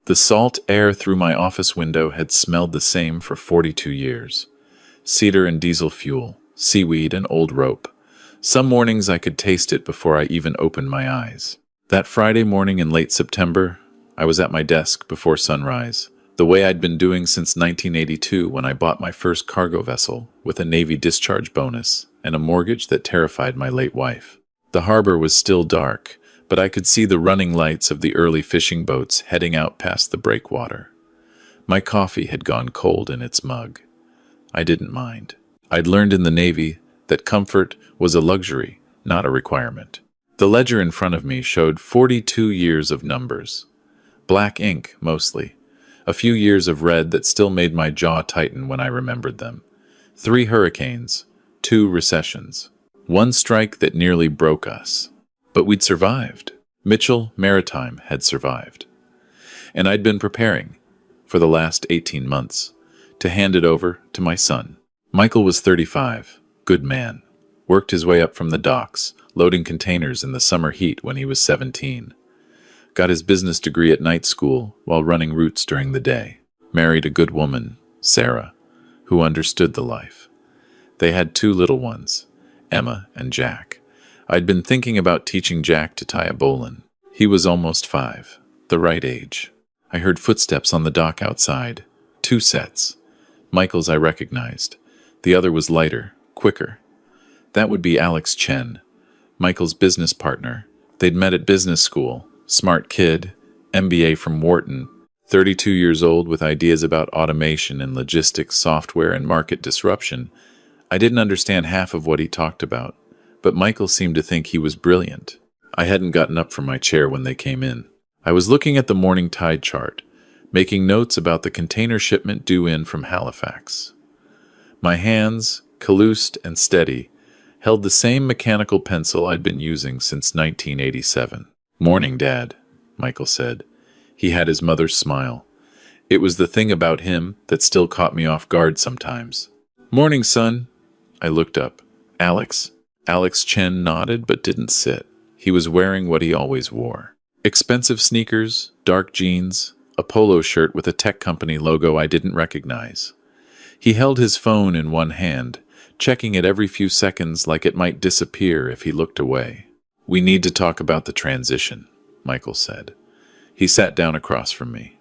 The salt air through my office window had smelled the same for 42 years. Cedar and diesel fuel, seaweed and old rope. Some mornings I could taste it before I even opened my eyes. That Friday morning in late September, I was at my desk before sunrise, the way I'd been doing since 1982 when I bought my first cargo vessel with a Navy discharge bonus and a mortgage that terrified my late wife. The harbor was still dark, but I could see the running lights of the early fishing boats heading out past the breakwater. My coffee had gone cold in its mug. I didn't mind. I'd learned in the Navy that comfort was a luxury, not a requirement. The ledger in front of me showed 42 years of numbers. Black ink, mostly. A few years of red that still made my jaw tighten when I remembered them. 3 hurricanes, 2 recessions. 1 strike that nearly broke us. But we'd survived. Mitchell Maritime had survived. And I'd been preparing, for the last 18 months, to hand it over to my son. Michael was 35, good man. Worked his way up from the docks, loading containers in the summer heat when he was 17. Got his business degree at night school while running routes during the day. Married a good woman, Sarah, who understood the life. They had 2 little ones, Emma and Jack. I'd been thinking about teaching Jack to tie a bowline. He was almost 5, the right age. I heard footsteps on the dock outside. 2 sets. Michael's I recognized. The other was lighter, quicker. That would be Alex Chen, Michael's business partner. They'd met at business school. Smart kid, MBA from Wharton, 32 years old with ideas about automation and logistics, software, and market disruption. I didn't understand half of what he talked about, but Michael seemed to think he was brilliant. I hadn't gotten up from my chair when they came in. I was looking at the morning tide chart, making notes about the container shipment due in from Halifax. My hands, calloused and steady, held the same mechanical pencil I'd been using since 1987. "Morning, Dad," Michael said. He had his mother's smile. It was the thing about him that still caught me off guard sometimes. "Morning, son." I looked up. "Alex?" Alex Chen nodded but didn't sit. He was wearing what he always wore. Expensive sneakers, dark jeans, a polo shirt with a tech company logo I didn't recognize. He held his phone in one hand, checking it every few seconds like it might disappear if he looked away. "We need to talk about the transition," Michael said. He sat down across from me.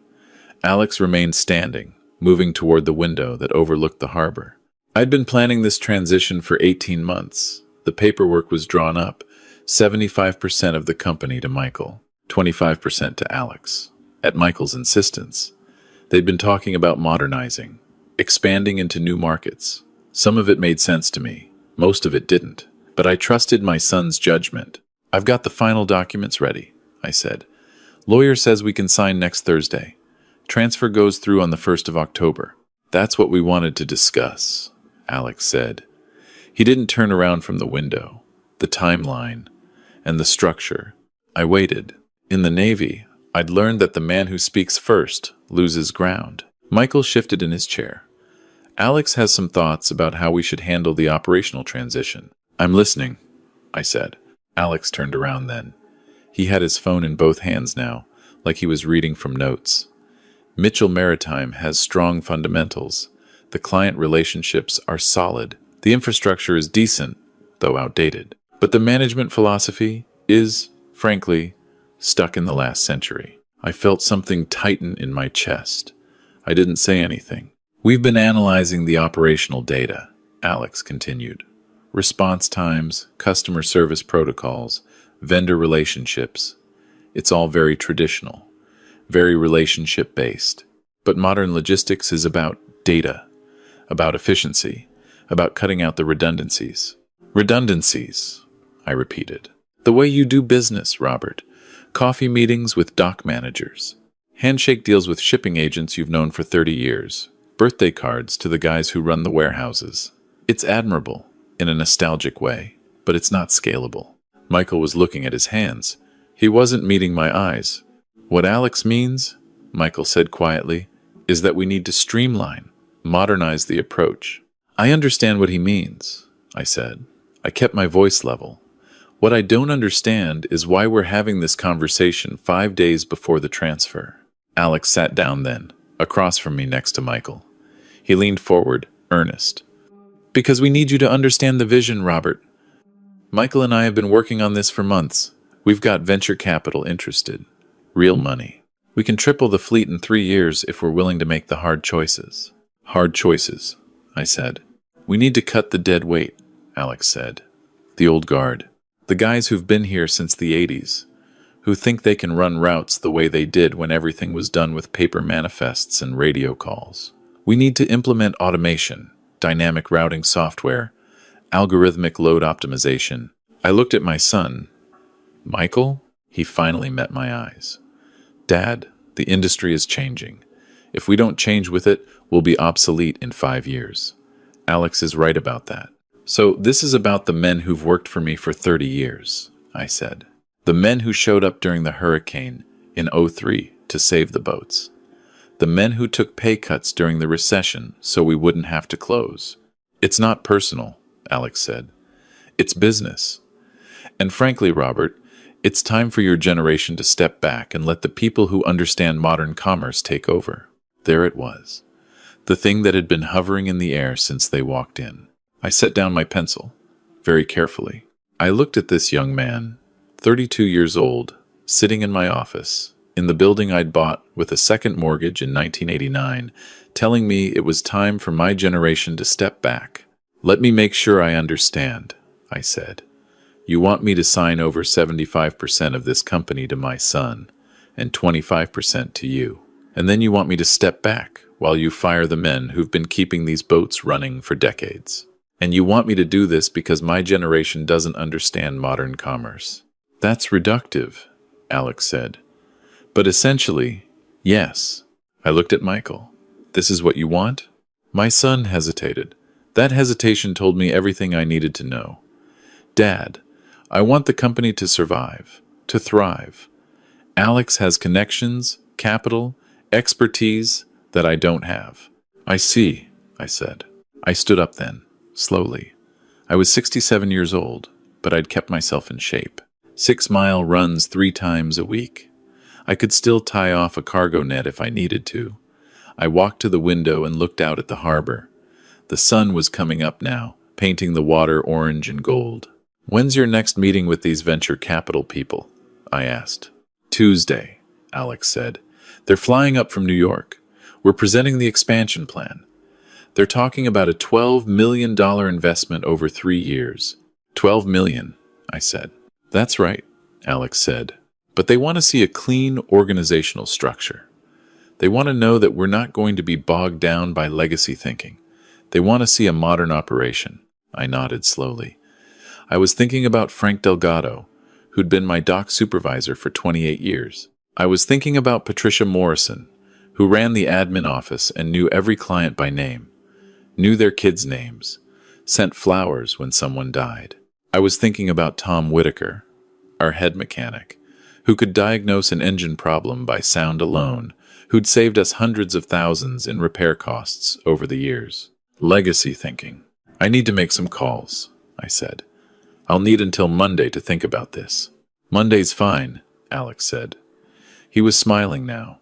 Alex remained standing, moving toward the window that overlooked the harbor. I'd been planning this transition for 18 months. The paperwork was drawn up, 75% of the company to Michael, 25% to Alex. At Michael's insistence, they'd been talking about modernizing, expanding into new markets. Some of it made sense to me, most of it didn't, but I trusted my son's judgment. "I've got the final documents ready," I said. "Lawyer says we can sign next Thursday. Transfer goes through on the 1st of October. "That's what we wanted to discuss," Alex said. He didn't turn around from the window. The timeline and the structure. I waited. In the Navy, I'd learned that the man who speaks first loses ground. Michael shifted in his chair. "Alex has some thoughts about how we should handle the operational transition." "I'm listening," I said. Alex turned around then. He had his phone in both hands now, like he was reading from notes. "Mitchell Maritime has strong fundamentals. The client relationships are solid. The infrastructure is decent, though outdated. But the management philosophy is, frankly, stuck in the last century." I felt something tighten in my chest. I didn't say anything. "We've been analyzing the operational data," Alex continued. "Response times, customer service protocols, vendor relationships. It's all very traditional, very relationship-based. But modern logistics is about data, about efficiency, about cutting out the redundancies." "Redundancies," I repeated. "The way you do business, Robert. Coffee meetings with dock managers. Handshake deals with shipping agents you've known for 30 years. Birthday cards to the guys who run the warehouses. It's admirable, in a nostalgic way, but it's not scalable." Michael was looking at his hands. He wasn't meeting my eyes. "What Alex means," Michael said quietly, "is that we need to streamline, modernize the approach." "I understand what he means," I said. I kept my voice level. "What I don't understand is why we're having this conversation 5 days before the transfer." Alex sat down then, across from me next to Michael. He leaned forward, earnest. Because we need you to understand the vision, Robert. Michael and I have been working on this for months. We've got venture capital interested. Real money. We can triple the fleet in 3 years if we're willing to make the hard choices. Hard choices, I said. We need to cut the dead weight, Alex said. The old guard. The guys who've been here since the 80s. Who think they can run routes the way they did when everything was done with paper manifests and radio calls. We need to implement automation, dynamic routing software, algorithmic load optimization. I looked at my son. Michael? He finally met my eyes. Dad, the industry is changing. If we don't change with it, we'll be obsolete in 5 years. Alex is right about that. So this is about the men who've worked for me for 30 years, I said. The men who showed up during the hurricane in '03 to save the boats. The men who took pay cuts during the recession so we wouldn't have to close. It's not personal, Alex said. It's business. And frankly, Robert, it's time for your generation to step back and let the people who understand modern commerce take over. There it was. The thing that had been hovering in the air since they walked in. I set down my pencil, very carefully. I looked at this young man, 32 years old, sitting in my office, in the building I'd bought with a second mortgage in 1989, telling me it was time for my generation to step back. Let me make sure I understand, I said. You want me to sign over 75% of this company to my son, and 25% to you. And then you want me to step back while you fire the men who've been keeping these boats running for decades. And you want me to do this because my generation doesn't understand modern commerce. That's reductive, Alex said. But essentially, yes. I looked at Michael. This is what you want? My son hesitated. That hesitation told me everything I needed to know. Dad, I want the company to survive, to thrive. Alex has connections, capital, expertise that I don't have. I see, I said. I stood up then, slowly. I was 67 years old, but I'd kept myself in shape. 6-mile runs 3 times a week. I could still tie off a cargo net if I needed to. I walked to the window and looked out at the harbor. The sun was coming up now, painting the water orange and gold. When's your next meeting with these venture capital people? I asked. Tuesday, Alex said. They're flying up from New York. We're presenting the expansion plan. They're talking about a $12 million investment over 3 years. $12 million, I said. That's right, Alex said. But they want to see a clean organizational structure. They want to know that we're not going to be bogged down by legacy thinking. They want to see a modern operation. I nodded slowly. I was thinking about Frank Delgado, who'd been my dock supervisor for 28 years. I was thinking about Patricia Morrison, who ran the admin office and knew every client by name, knew their kids' names, sent flowers when someone died. I was thinking about Tom Whitaker, our head mechanic, who could diagnose an engine problem by sound alone, who'd saved us hundreds of thousands in repair costs over the years. Legacy thinking. I need to make some calls, I said. I'll need until Monday to think about this. Monday's fine, Alex said. He was smiling now.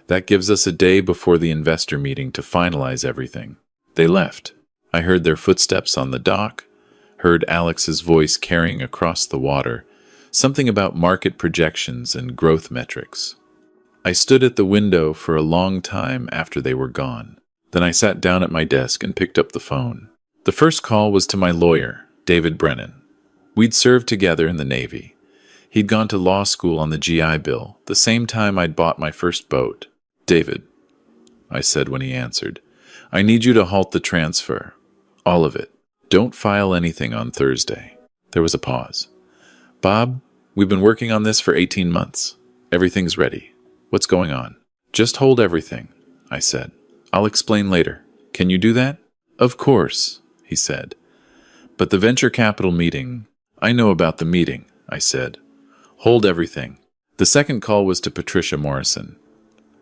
That gives us a day before the investor meeting to finalize everything. They left. I heard their footsteps on the dock, heard Alex's voice carrying across the water, something about market projections and growth metrics. I stood at the window for a long time after they were gone. Then I sat down at my desk and picked up the phone. The first call was to my lawyer, David Brennan. We'd served together in the Navy. He'd gone to law school on the GI Bill, the same time I'd bought my first boat. David, I said when he answered, I need you to halt the transfer. All of it. Don't file anything on Thursday. There was a pause. Bob, we've been working on this for 18 months. Everything's ready. What's going on? Just hold everything, I said. I'll explain later. Can you do that? Of course, he said. But the venture capital meeting, I know about the meeting, I said. Hold everything. The second call was to Patricia Morrison.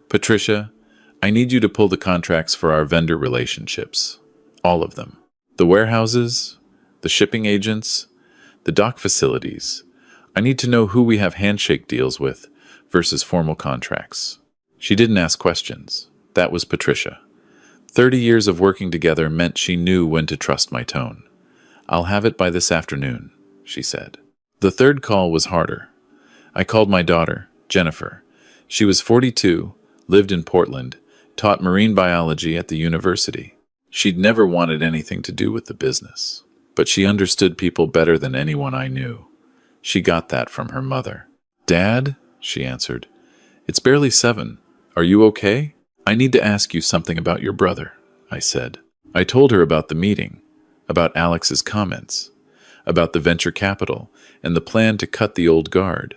Patricia, I need you to pull the contracts for our vendor relationships. All of them. The warehouses, the shipping agents, the dock facilities. I need to know who we have handshake deals with versus formal contracts. She didn't ask questions. That was Patricia. 30 years of working together meant she knew when to trust my tone. "I'll have it by this afternoon," she said. The third call was harder. I called my daughter, Jennifer. She was 42, lived in Portland, taught marine biology at the university. She'd never wanted anything to do with the business, but she understood people better than anyone I knew. She got that from her mother. "Dad," she answered, "it's barely 7. Are you okay? I need to ask you something about your brother," I said. I told her about the meeting, about Alex's comments, about the venture capital and the plan to cut the old guard.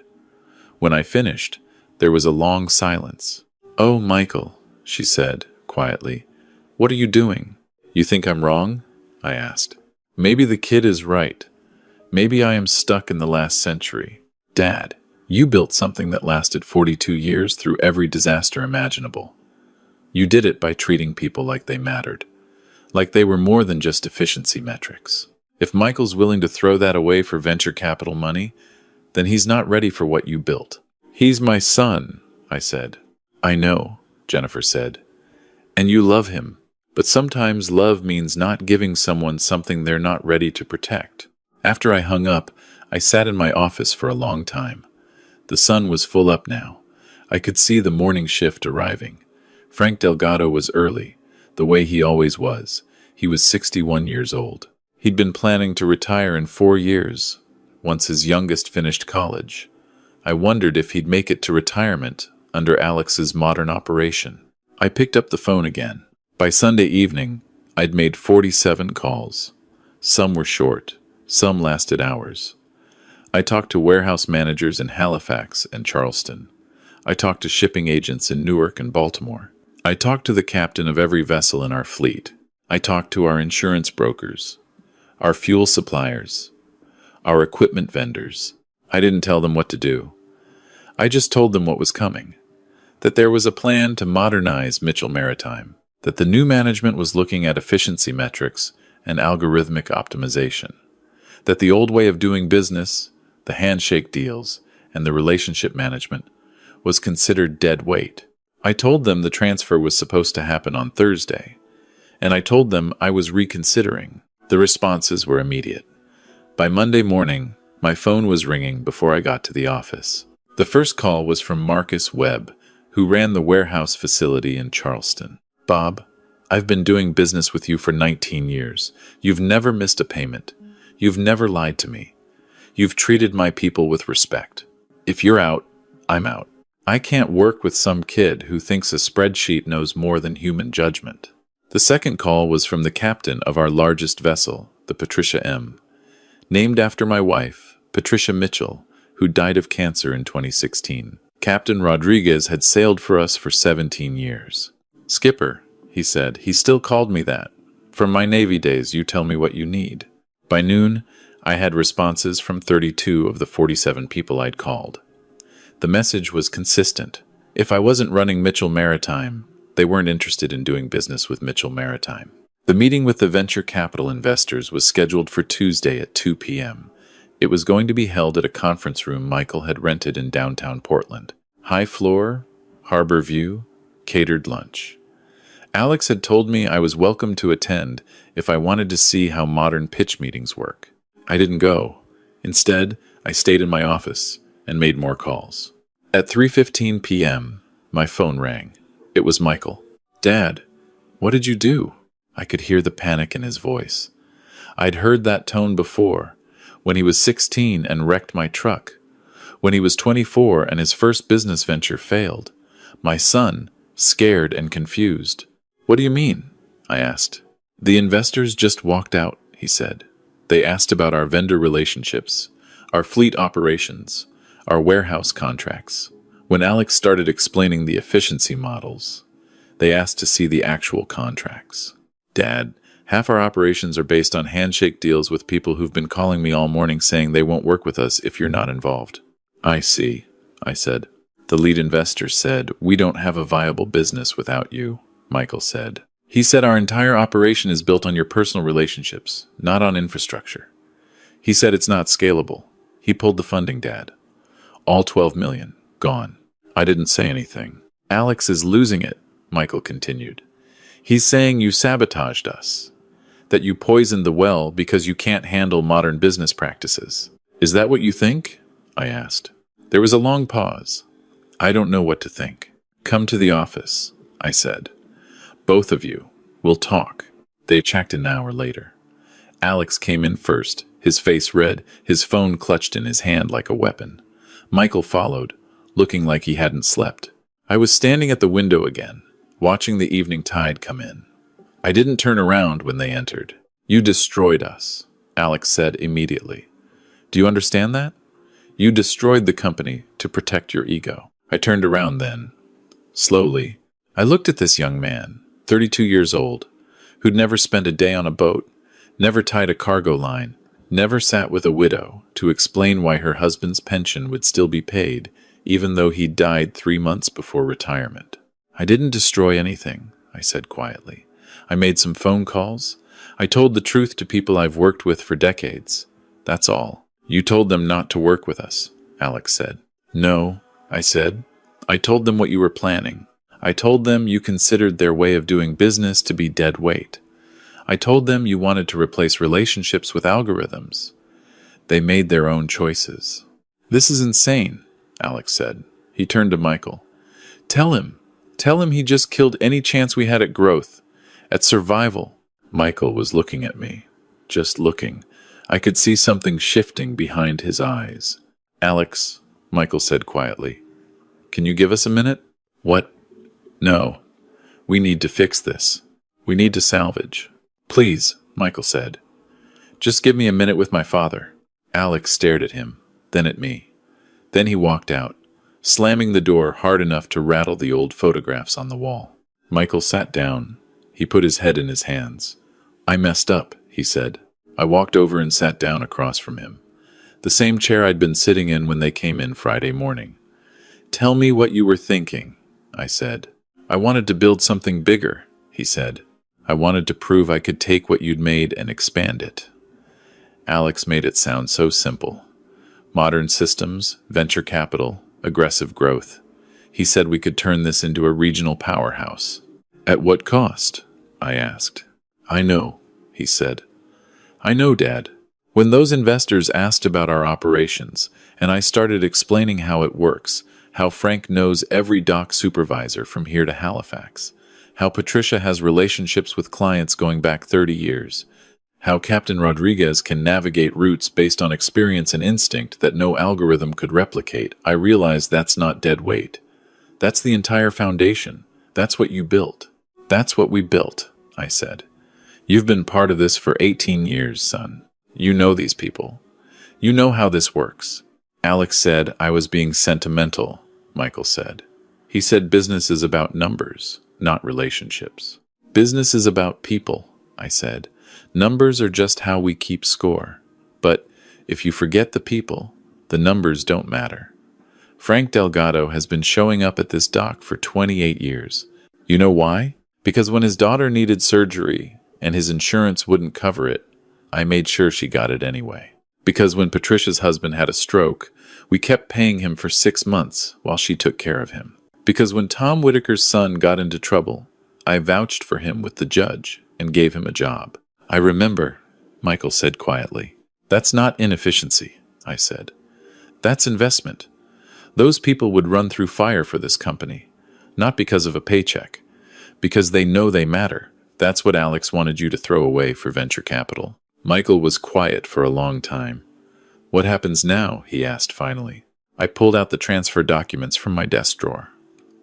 When I finished, there was a long silence. "Oh, Michael," she said, quietly, "what are you doing?" "You think I'm wrong?" I asked. "Maybe the kid is right. Maybe I am stuck in the last century. Dad, you built something that lasted 42 years through every disaster imaginable. You did it by treating people like they mattered, like they were more than just efficiency metrics. If Michael's willing to throw that away for venture capital money, then he's not ready for what you built." "He's my son," I said. "I know," Jennifer said, "and you love him. But sometimes love means not giving someone something they're not ready to protect." After I hung up, I sat in my office for a long time. The sun was full up now. I could see the morning shift arriving. Frank Delgado was early, the way he always was. He was 61 years old. He'd been planning to retire in 4 years, once his youngest finished college. I wondered if he'd make it to retirement under Alex's modern operation. I picked up the phone again. By Sunday evening, I'd made 47 calls. Some were short, some lasted hours. I talked to warehouse managers in Halifax and Charleston. I talked to shipping agents in Newark and Baltimore. I talked to the captain of every vessel in our fleet. I talked to our insurance brokers, our fuel suppliers, our equipment vendors. I didn't tell them what to do. I just told them what was coming, that there was a plan to modernize Mitchell Maritime, that the new management was looking at efficiency metrics and algorithmic optimization, that the old way of doing business, the handshake deals, and the relationship management was considered dead weight. I told them the transfer was supposed to happen on Thursday, and I told them I was reconsidering. The responses were immediate. By Monday morning, my phone was ringing before I got to the office. The first call was from Marcus Webb, who ran the warehouse facility in Charleston. "Bob, I've been doing business with you for 19 years. You've never missed a payment. You've never lied to me. You've treated my people with respect. If you're out, I'm out. I can't work with some kid who thinks a spreadsheet knows more than human judgment." The second call was from the captain of our largest vessel, the Patricia M., named after my wife, Patricia Mitchell, who died of cancer in 2016. Captain Rodriguez had sailed for us for 17 years. "Skipper," he said, "he still called me that. From my Navy days, you tell me what you need." By noon, I had responses from 32 of the 47 people I'd called. The message was consistent. If I wasn't running Mitchell Maritime, they weren't interested in doing business with Mitchell Maritime. The meeting with the venture capital investors was scheduled for Tuesday at 2 p.m. It was going to be held at a conference room Michael had rented in downtown Portland. High floor, harbor view, catered lunch. Alex had told me I was welcome to attend if I wanted to see how modern pitch meetings work. I didn't go. Instead, I stayed in my office and made more calls. At 3:15 p.m., my phone rang. It was Michael. "Dad, what did you do?" I could hear the panic in his voice. I'd heard that tone before, when he was 16 and wrecked my truck, when he was 24 and his first business venture failed. My son, scared and confused. "What do you mean?" I asked. "The investors just walked out," he said. "They asked about our vendor relationships, our fleet operations, our warehouse contracts. When Alex started explaining the efficiency models, they asked to see the actual contracts. Dad, half our operations are based on handshake deals with people who've been calling me all morning saying they won't work with us if you're not involved." "I see," I said. "The lead investor said, 'We don't have a viable business without you,'" Michael said. "He said our entire operation is built on your personal relationships, not on infrastructure. He said it's not scalable. He pulled the funding, Dad. All 12 million, gone." I didn't say anything. Alex is losing it, Michael continued. He's saying you sabotaged us, that you poisoned the well because you can't handle modern business practices. Is that what you think? I asked. There was a long pause. I don't know what to think. Come to the office, I said. Both of you. We'll talk. They checked an hour later. Alex came in first, his face red, his phone clutched in his hand like a weapon. Michael followed, looking like he hadn't slept. I was standing at the window again, watching the evening tide come in. I didn't turn around when they entered. You destroyed us, Alex said immediately. Do you understand that? You destroyed the company to protect your ego. I turned around then. Slowly, I looked at this young man, 32 years old, who'd never spent a day on a boat, never tied a cargo line, never sat with a widow to explain why her husband's pension would still be paid, even though he died 3 months before retirement. I didn't destroy anything, I said quietly. I made some phone calls. I told the truth to people I've worked with for decades. That's all. You told them not to work with us, Alex said. No, I said. I told them what you were planning. I told them you considered their way of doing business to be dead weight. I told them you wanted to replace relationships with algorithms. They made their own choices. This is insane, Alex said. He turned to Michael. Tell him he just killed any chance we had at growth, at survival. Michael was looking at me, just looking. I could see something shifting behind his eyes. Alex, Michael said quietly, can you give us a minute? What? No. We need to fix this. We need to salvage. Please, Michael said. Just give me a minute with my father. Alex stared at him, then at me. Then he walked out, slamming the door hard enough to rattle the old photographs on the wall. Michael sat down. He put his head in his hands. I messed up, he said. I walked over and sat down across from him, the same chair I'd been sitting in when they came in Friday morning. Tell me what you were thinking, I said. I wanted to build something bigger, he said. I wanted to prove I could take what you'd made and expand it. Alex made it sound so simple. Modern systems, venture capital, aggressive growth. He said we could turn this into a regional powerhouse. At what cost? I asked. I know, he said. I know, Dad. When those investors asked about our operations, and I started explaining how it works, how Frank knows every dock supervisor from here to Halifax, how Patricia has relationships with clients going back 30 years, how Captain Rodriguez can navigate routes based on experience and instinct that no algorithm could replicate, I realized that's not dead weight. That's the entire foundation. That's what you built. That's what we built, I said. You've been part of this for 18 years, son. You know these people. You know how this works. Alex said I was being sentimental, Michael said. He said business is about numbers, not relationships. Business is about people, I said. Numbers are just how we keep score. But if you forget the people, the numbers don't matter. Frank Delgado has been showing up at this dock for 28 years. You know why? Because when his daughter needed surgery and his insurance wouldn't cover it, I made sure she got it anyway. Because when Patricia's husband had a stroke, we kept paying him for 6 months while she took care of him. Because when Tom Whitaker's son got into trouble, I vouched for him with the judge and gave him a job. I remember, Michael said quietly. That's not inefficiency, I said. That's investment. Those people would run through fire for this company, not because of a paycheck, because they know they matter. That's what Alex wanted you to throw away for venture capital. Michael was quiet for a long time. What happens now? He asked finally. I pulled out the transfer documents from my desk drawer.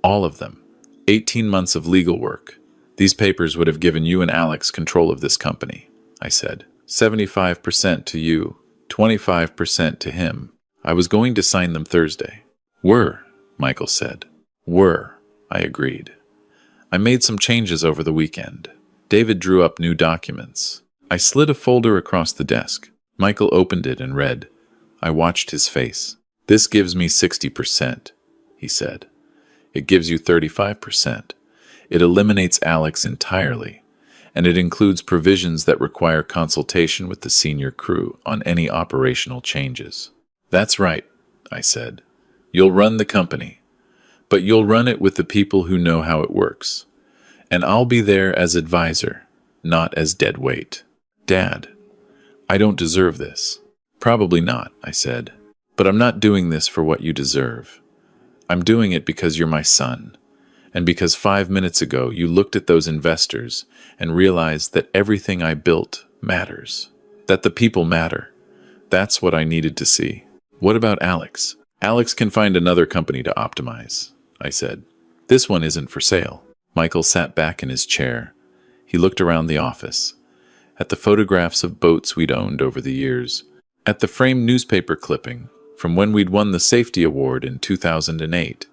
All of them. 18 months of legal work. These papers would have given you and Alex control of this company, I said. 75% to you, 25% to him. I was going to sign them Thursday. Were, Michael said. Were, I agreed. I made some changes over the weekend. David drew up new documents. I slid a folder across the desk. Michael opened it and read. I watched his face. This gives me 60%, he said. It gives you 35%. It eliminates Alex entirely, and it includes provisions that require consultation with the senior crew on any operational changes. That's right, I said. You'll run the company. But you'll run it with the people who know how it works. And I'll be there as advisor, not as dead weight. Dad, I don't deserve this. Probably not, I said. But I'm not doing this for what you deserve. I'm doing it because you're my son. And because 5 minutes ago you looked at those investors and realized that everything I built matters. That the people matter. That's what I needed to see. What about Alex? Alex can find another company to optimize, I said. This one isn't for sale. Michael sat back in his chair. He looked around the office, at the photographs of boats we'd owned over the years, at the framed newspaper clipping from when we'd won the safety award in 2008,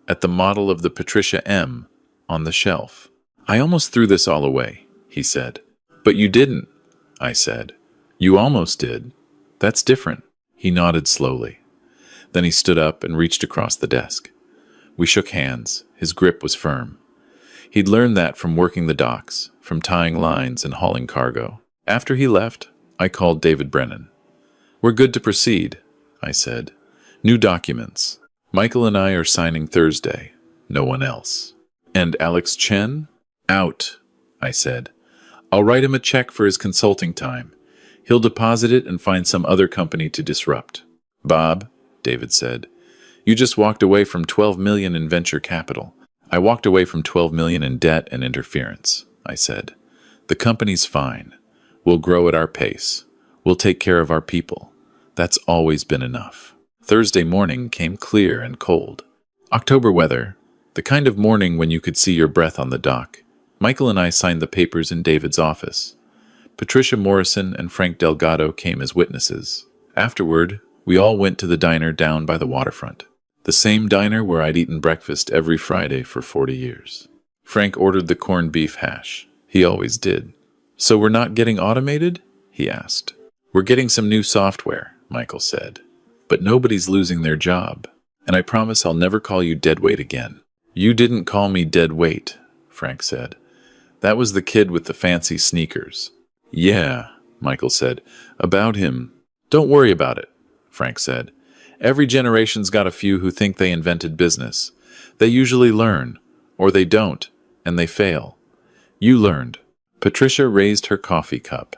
at the model of the Patricia M on the shelf. I almost threw this all away, he said. But you didn't, I said. You almost did. That's different. He nodded slowly. Then he stood up and reached across the desk. We shook hands. His grip was firm. He'd learned that from working the docks, from tying lines and hauling cargo. After he left, I called David Brennan. We're good to proceed, I said. New documents. Michael and I are signing Thursday. No one else. And Alex Chen? Out, I said. I'll write him a check for his consulting time. He'll deposit it and find some other company to disrupt. Bob, David said, you just walked away from $12 million in venture capital. I walked away from $12 million in debt and interference, I said. The company's fine. We'll grow at our pace. We'll take care of our people. That's always been enough. Thursday morning came clear and cold. October weather, the kind of morning when you could see your breath on the dock. Michael and I signed the papers in David's office. Patricia Morrison and Frank Delgado came as witnesses. Afterward, we all went to the diner down by the waterfront. The same diner where I'd eaten breakfast every Friday for 40 years. Frank ordered the corned beef hash. He always did. So we're not getting automated? He asked. We're getting some new software, Michael said. But nobody's losing their job. And I promise I'll never call you deadweight again. You didn't call me deadweight, Frank said. That was the kid with the fancy sneakers. Yeah, Michael said. About him. Don't worry about it, Frank said. Every generation's got a few who think they invented business. They usually learn, or they don't, and they fail. You learned. Patricia raised her coffee cup.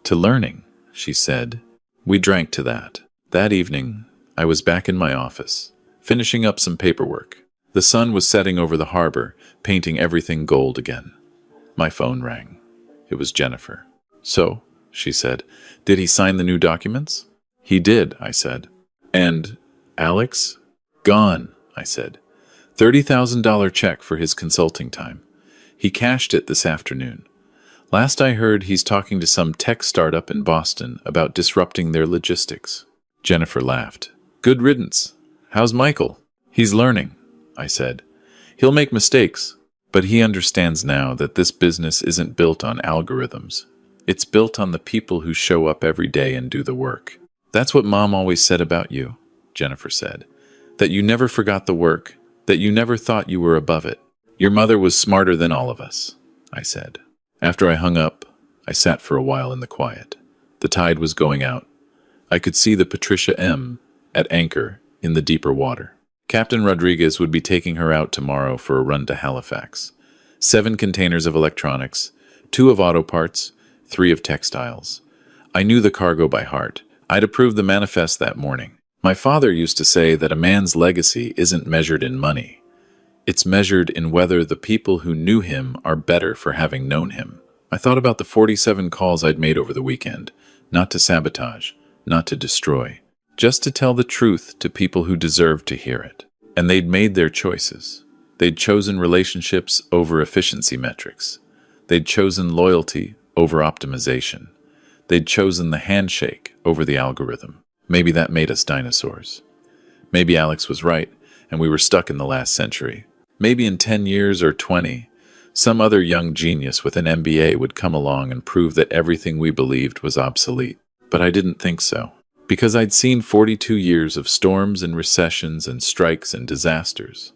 To learning, she said. We drank to that. That evening, I was back in my office, finishing up some paperwork. The sun was setting over the harbor, painting everything gold again. My phone rang. It was Jennifer. So, she said, did he sign the new documents? He did, I said. And Alex? Gone, I said. $30,000 check for his consulting time. He cashed it this afternoon. Last I heard, he's talking to some tech startup in Boston about disrupting their logistics. Jennifer laughed. Good riddance. How's Michael? He's learning, I said. He'll make mistakes, but he understands now that this business isn't built on algorithms. It's built on the people who show up every day and do the work. That's what Mom always said about you, Jennifer said. That you never forgot the work, that you never thought you were above it. Your mother was smarter than all of us, I said. After I hung up, I sat for a while in the quiet. The tide was going out. I could see the Patricia M at anchor in the deeper water. Captain Rodriguez would be taking her out tomorrow for a run to Halifax. 7 containers of electronics, 2 of auto parts, 3 of textiles. I knew the cargo by heart. I'd approved the manifest that morning. My father used to say that a man's legacy isn't measured in money. It's measured in whether the people who knew him are better for having known him. I thought about the 47 calls I'd made over the weekend, not to sabotage, not to destroy, just to tell the truth to people who deserved to hear it. And they'd made their choices. They'd chosen relationships over efficiency metrics. They'd chosen loyalty over optimization. They'd chosen the handshake over the algorithm. Maybe that made us dinosaurs. Maybe Alex was right, and we were stuck in the last century. Maybe in 10 years or 20, some other young genius with an MBA would come along and prove that everything we believed was obsolete. But I didn't think so. Because I'd seen 42 years of storms and recessions and strikes and disasters.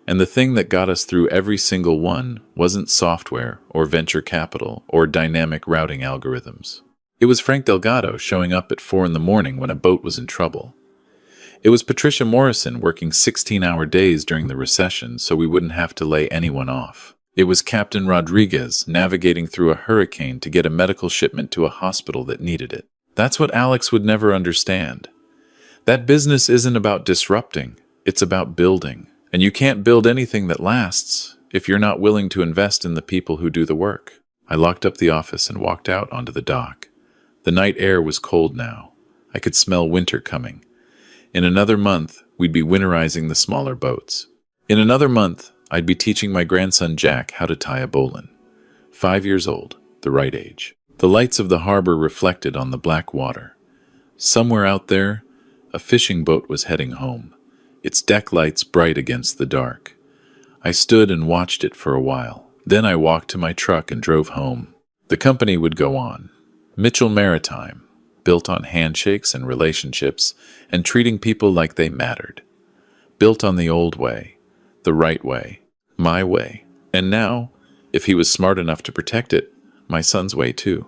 And the thing that got us through every single one wasn't software or venture capital or dynamic routing algorithms. It was Frank Delgado showing up at 4 in the morning when a boat was in trouble. It was Patricia Morrison working 16-hour days during the recession so we wouldn't have to lay anyone off. It was Captain Rodriguez navigating through a hurricane to get a medical shipment to a hospital that needed it. That's what Alex would never understand. That business isn't about disrupting, it's about building. And you can't build anything that lasts if you're not willing to invest in the people who do the work. I locked up the office and walked out onto the dock. The night air was cold now. I could smell winter coming. In another month, we'd be winterizing the smaller boats. In another month, I'd be teaching my grandson Jack how to tie a bowline. 5 years old, the right age. The lights of the harbor reflected on the black water. Somewhere out there, a fishing boat was heading home, its deck lights bright against the dark. I stood and watched it for a while. Then I walked to my truck and drove home. The company would go on. Mitchell Maritime, built on handshakes and relationships and treating people like they mattered. Built on the old way, the right way, my way. And now, if he was smart enough to protect it, my son's way too.